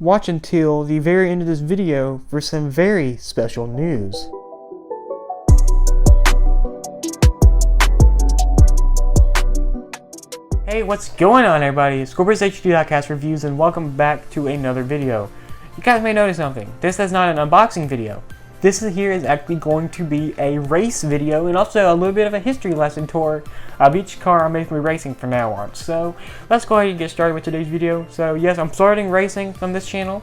Watch until the very end of this video for some very special news. Hey, what's going on everybody? It's ScorpiousHD.cast reviews and welcome back to another video. You guys may notice something. This is not an unboxing video. This here is actually going to be a race video and also a little bit of a history lesson tour of each car I'm making racing from now on. So let's go ahead and get started with today's video. So yes, I'm starting racing on this channel.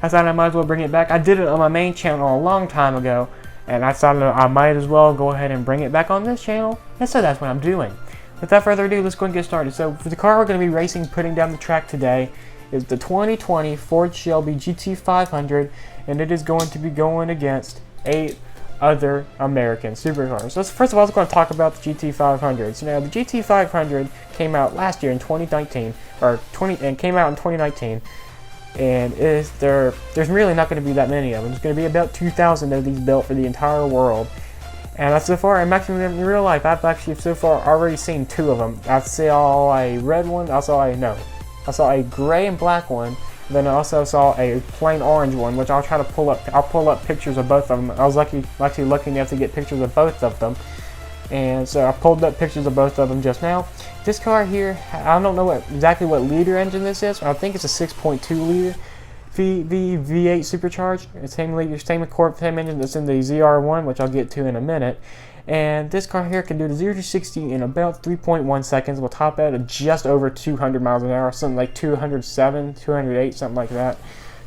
I thought I might as well bring it back. I did it on my main channel a long time ago, and I thought I might as well go ahead and bring it back on this channel. And so that's what I'm doing. Without further ado, let's go and get started. So for the car we're going to be racing, putting down the track today, is the 2020 Ford Shelby GT500, and it is going to be going against 8 other American supercars. So first of all, let's go and talk about the GT500. So now the GT500 came out last year in 2019, and came out in 2019, and there's really not going to be that many of them. There's going to be about 2,000 of these built for the entire world. And so far, I'm actually in real life, I've actually so far already seen 2 of them. I saw a red one, I saw a gray and black one, then I also saw a plain orange one, which I'll try to pull up. I'll pull up pictures of both of them. I was actually lucky enough to get pictures of both of them. And so I pulled up pictures of both of them just now. This car here, I don't know exactly what liter engine this is. I think it's a 6.2 liter V8 supercharged. It's same engine that's in the ZR1, which I'll get to in a minute. And this car here can do the 0 to 60 in about 3.1 seconds. We'll top out at just over 200 miles an hour, something like 207, 208, something like that.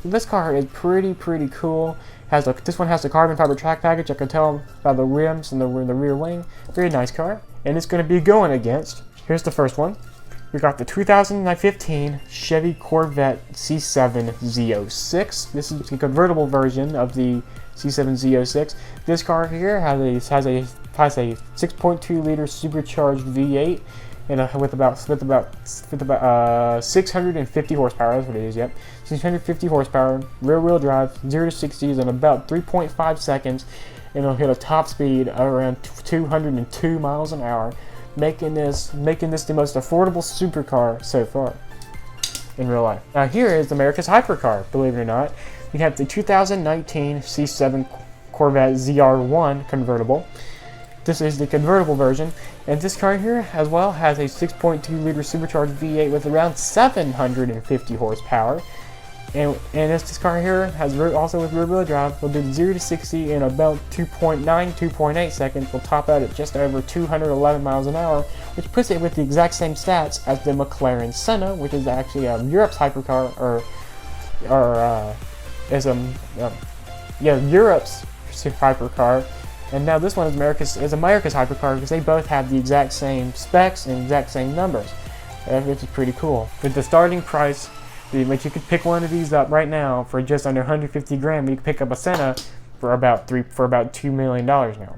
So this car is pretty cool. This one has the carbon fiber track package. I can tell by the rims and the rear wing. Very nice car. And it's going to be going against, here's the first one. We got the 2015 Chevy Corvette C7 Z06. This is the convertible version of the C7 Z06. This car here has a 6.2 liter supercharged V8 and with about 650 horsepower. That's what it is. Yep, 650 horsepower. Rear-wheel drive, 0 to 60 is in about 3.5 seconds, and it'll hit a top speed of around 202 miles an hour. Making this the most affordable supercar so far in real life. Now here is America's hypercar, believe it or not. We have the 2019 C7 Corvette ZR1 convertible. This is the convertible version, and this car here as well has a 6.2 liter supercharged V8 with around 750 horsepower. And this car here has also with rear-wheel drive. We'll do the 0 to 60 in about 2.8 seconds. We'll top out at just over 211 miles an hour, which puts it with the exact same stats as the McLaren Senna, which is actually Europe's hypercar, Europe's hypercar. And now this one is America's hypercar because they both have the exact same specs and exact same numbers, which is pretty cool. With the starting price, but you could pick one of these up right now for just under 150 grand. You can pick up a Senna for about $2 million now.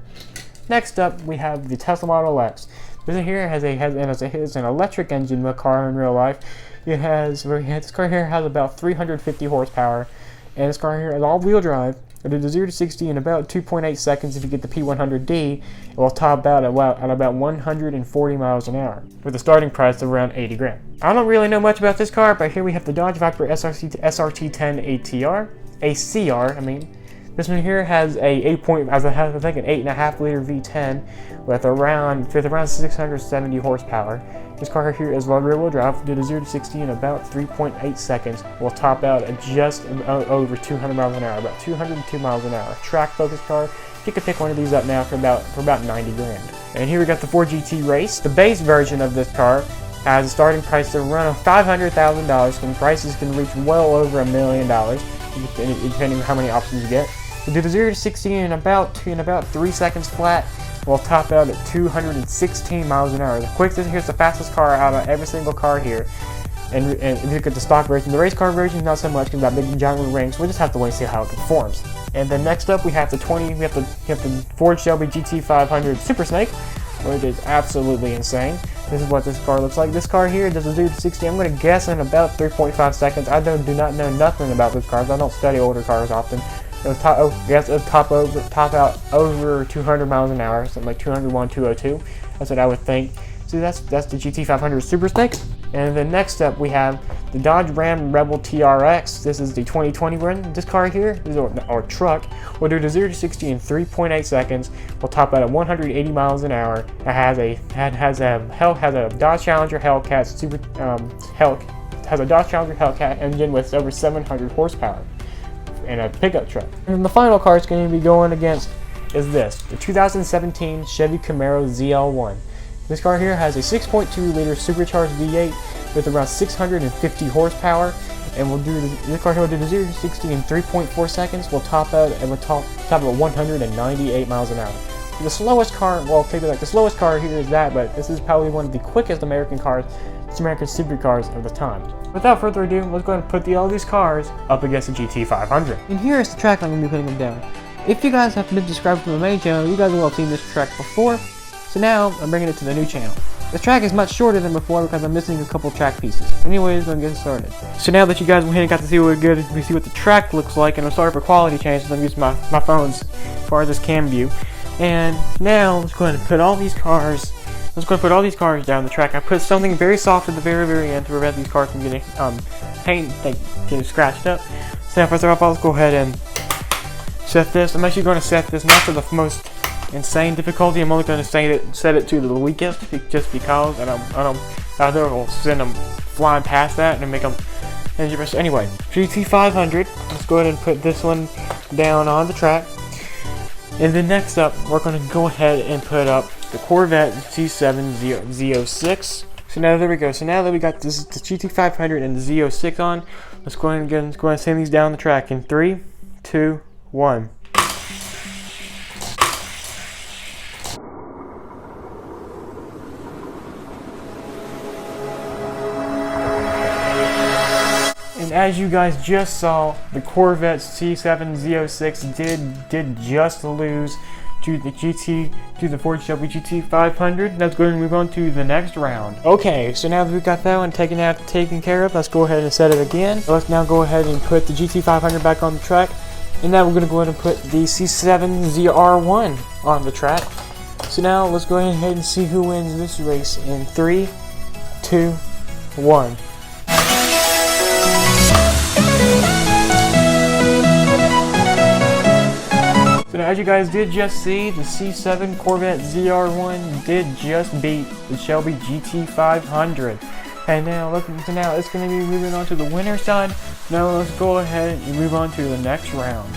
Next up, we have the Tesla Model X. This here has an electric engine car in real life. This car here has about 350 horsepower, and this car here is all-wheel drive. It'll do the 0 to 60 in about 2.8 seconds if you get the P100D. It will top out at about 140 miles an hour, with a starting price of around 80 grand. I don't really know much about this car, but here we have the Dodge Viper SRT10 ACR. This one here has I think an 8.5 liter V10 with around 670 horsepower. This car here is rear-wheel drive. Did a 0 to 60 in about 3.8 seconds. Will top out at just over 200 miles an hour, about 202 miles an hour. Track-focused car. You can pick one of these up now for about 90 grand. And here we got the Ford GT Race. The base version of this car has a starting price of around $500,000, and prices can reach well over $1 million, depending on how many options you get. We do the 0 to 60 in about 3 seconds flat. We'll top out at 216 miles an hour. The quickest, here's the fastest car out of every single car here. And if you look at the stock version, the race car version, not so much because that big giant rings. We'll just have to wait and see how it performs. And then next up, we have the Ford Shelby GT500 Super Snake, which is absolutely insane. This is what this car looks like. This car here does a 0 to 60. I'm going to guess in about 3.5 seconds. I do not know nothing about those cars. I don't study older cars often. It'll top out over 200 miles an hour, something like 201, 202. That's what I would think. So that's the GT500 Super Snake. And then next up we have the Dodge Ram Rebel TRX. This is the 2020 one. This car here, our truck, will do the 0 to 60 in 3.8 seconds. Will top out at 180 miles an hour. It has a Dodge Challenger Hellcat has a Dodge Challenger Hellcat engine with over 700 horsepower and a pickup truck. And the final car it's going to be going against is this, the 2017 Chevy Camaro ZL1. This car here has a 6.2 liter supercharged V8 with around 650 horsepower, and this car here will do the 0 to 60 in 3.4 seconds. Will top out at 198 miles an hour. The slowest car, well, the slowest car here is that, but this is probably one of the quickest American supercars of the time. Without further ado, let's go ahead and put all these cars up against the GT500. And here is the track I'm going to be putting them down. If you guys have been subscribed to my main channel, you guys will have seen this track before. So now I'm bringing it to the new channel. This track is much shorter than before because I'm missing a couple track pieces. Anyways, let's get started. So now that you guys went ahead and got to see what the track looks like, and I'm sorry for quality changes, I'm using my phone's as far as this cam view. And now let's go ahead and put all these cars. Let's go put all these cars down the track. I put something very soft at the very end to prevent these cars from getting getting scratched up. So now first off, let's go ahead and set this. I'm actually going to set this not to the most insane difficulty. I'm only going to set it to the weakest, just because I will send them flying past that and make them dangerous. Anyway, GT500. Let's go ahead and put this one down on the track. And then next up, we're going to go ahead and put up the Corvette C7 Z06. So now there we go. So now that we got the GT500 and the Z06 on, let's go ahead and send these down the track in 3, 2, 1. And as you guys just saw, the Corvette C7 Z06 did just lose to the Ford Shelby GT500. Let's go ahead and move on to the next round. Okay, so now that we've got that one taken care of, let's go ahead and set it again. Let's now go ahead and put the GT500 back on the track. And now we're going to go ahead and put the C7 ZR1 on the track. So now let's go ahead and see who wins this race in 3, 2, 1. So now, as you guys did just see, the C7 Corvette ZR1 did just beat the Shelby GT500. And now it's going to be moving on to the winner's side. Now let's go ahead and move on to the next round.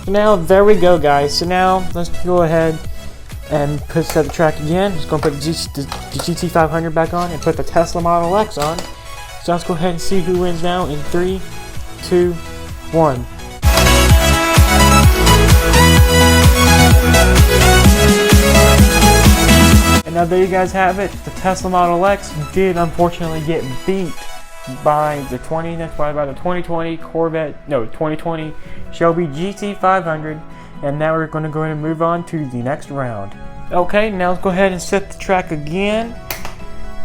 So now there we go, guys. So now let's go ahead and set the track again. Let's go and put the GT500 back on and put the Tesla Model X on. So let's go ahead and see who wins now in 3, 2, 1. And now there you guys have it. The Tesla Model X did unfortunately get beat by the 2020 2020 Shelby GT500. And now we're going to go ahead and move on to the next round. Okay, now let's go ahead and set the track again.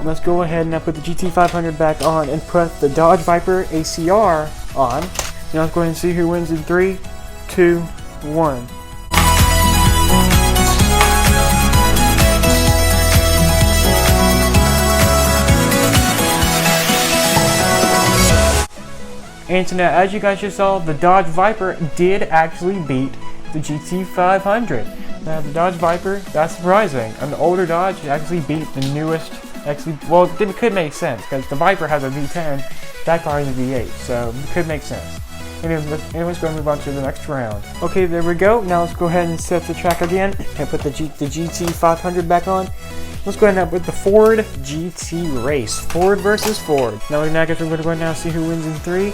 Let's go ahead and now put the GT500 back on and put the Dodge Viper ACR on. Now let's go ahead and see who wins in 3, 2, 1. And so now, as you guys just saw, the Dodge Viper did actually beat the GT500. Now the Dodge Viper, that's surprising. An older Dodge actually beat the newest. Well, it could make sense because the Viper has a V10, that car has a V8, so it could make sense. Anyways, go and move on to the next round. Okay, there we go. Now let's go ahead and set the track again and put the GT500 back on. Let's go ahead and put the Ford GT Race. Ford versus Ford. Now I guess we're going to go ahead and see who wins in 3,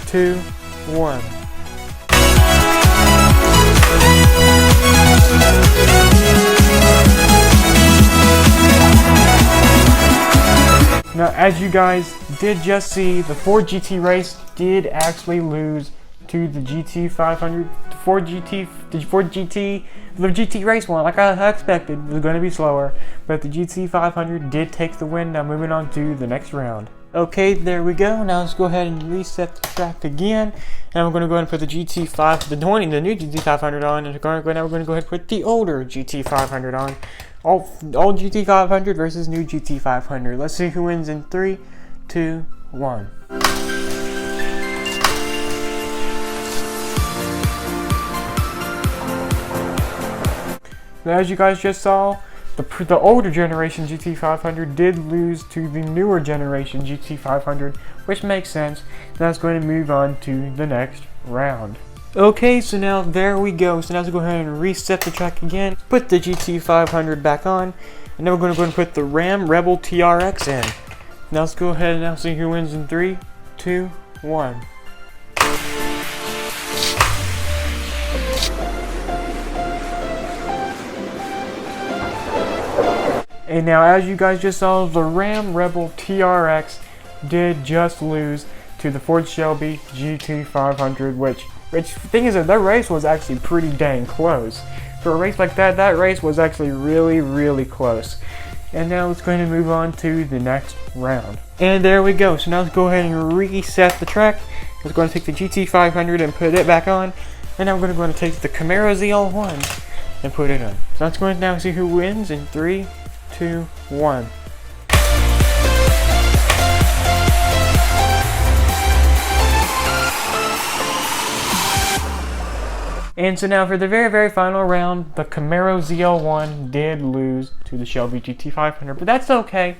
2, 1. Now, as you guys did just see, the Ford GT Race did actually lose to the GT500. The GT Race one, like I expected, was going to be slower, but the GT500 did take the win. Now moving on to the next round. Okay, there we go. Now let's go ahead and reset the track again. And we're going to go ahead and put the the new GT500 on. And now we're going to go ahead and put the older GT500 on. Old GT500 versus new GT500. Let's see who wins in 3, 2, 1. Now, as you guys just saw, the older generation GT500 did lose to the newer generation GT500, which makes sense. Now it's going to move on to the next round. Okay, so now there we go. So now let's go ahead and reset the track again. Put the GT500 back on, and then we're going to go and put the Ram Rebel TRX in. Now let's go ahead and now see who wins in 3, 2, 1. And now, as you guys just saw, the Ram Rebel TRX did just lose to the Ford Shelby GT500, which the thing is that race was actually pretty dang close. For a race like that, that race was actually really, really close. And now it's going to move on to the next round. And there we go. So now let's go ahead and reset the track. Let's go and take the GT500 and put it back on. And now we're going to take the Camaro ZL1 and put it on. So let's go and now see who wins in 3, 2, 1. And so now for the very, very final round, the Camaro ZL1 did lose to the Shelby GT500, but that's okay.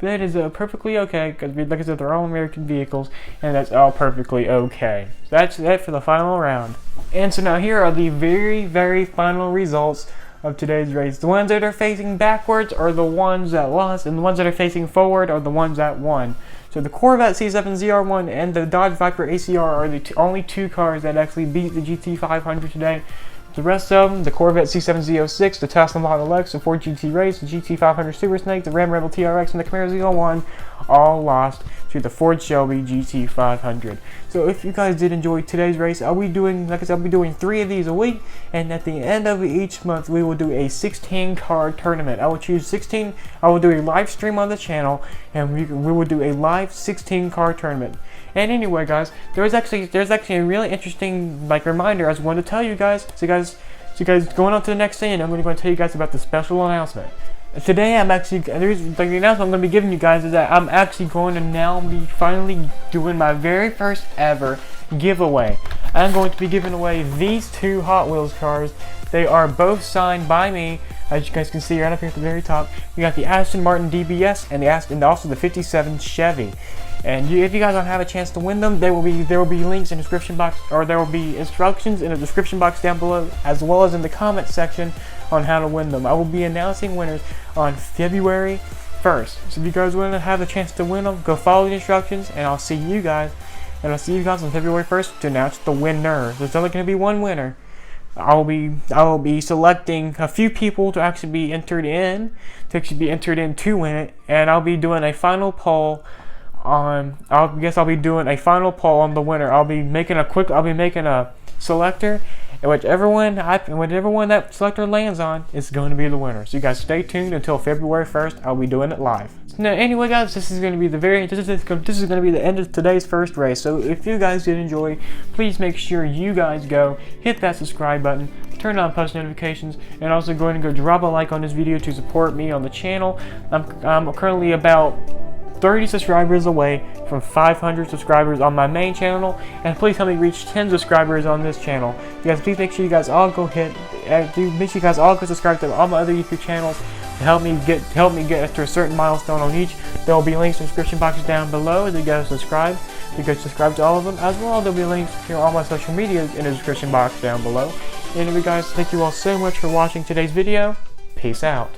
That is perfectly okay, because like I said, they're all American vehicles, and that's all perfectly okay. So that's it for the final round. And so now here are the very, very final results of today's race. The ones that are facing backwards are the ones that lost, and the ones that are facing forward are the ones that won. So the Corvette C7ZR1 and the Dodge Viper ACR are the only two cars that actually beat the GT500 today. The rest of them, the Corvette C7Z06, the Tesla Model X, the Ford GT Race, the GT500 Super Snake, the Ram Rebel TRX, and the Camaro ZL1 all lost to the Ford Shelby GT500. So if you guys did enjoy today's race, I'll be doing, like I said, I'll be doing 3 of these a week, and at the end of each month, we will do a 16-car tournament. I will choose 16. I will do a live stream on the channel, and we will do a live 16-car tournament. And anyway, guys, there's actually a really interesting reminder I just wanted to tell you guys. So guys, going on to the next thing, I'm going to tell you guys about the special announcement. Today, the announcement I'm going to be giving you guys is that I'm actually going to now be finally doing my very first ever giveaway. I'm going to be giving away these 2 Hot Wheels cars. They are both signed by me, as you guys can see right up here at the very top. We got the Aston Martin DBS and also the 57 Chevy. And if you guys don't have a chance to win them, there will be links in the description box, or there will be instructions in the description box down below, as well as in the comment section on how to win them. I will be announcing winners on February 1st. So if you guys want to have a chance to win them, go follow the instructions, and I'll see you guys. And I'll see you guys on February 1st to announce the winner. There's only going to be one winner. I will be selecting a few people to actually be entered in, to win it, and I'll be doing a final poll on. I'll be doing a final poll on the winner. I'll be making a selector, and whichever one that selector lands on is going to be the winner. So you guys stay tuned until February 1st. I'll be doing it live. Now, anyway, guys, this is going to be the end of today's first race. So if you guys did enjoy, please make sure you guys go hit that subscribe button, turn on post notifications, and also go ahead and go drop a like on this video to support me on the channel. I'm currently about 30 subscribers away from 500 subscribers on my main channel, and please help me reach 10 subscribers on this channel. You guys, please make sure you guys all go subscribe to all my other YouTube channels to help me get to a certain milestone on each. There will be links in the description box down below as you guys subscribe. You guys subscribe to all of them, as well. There'll be links to all my social media in the description box down below. Anyway, guys, thank you all so much for watching today's video. Peace out.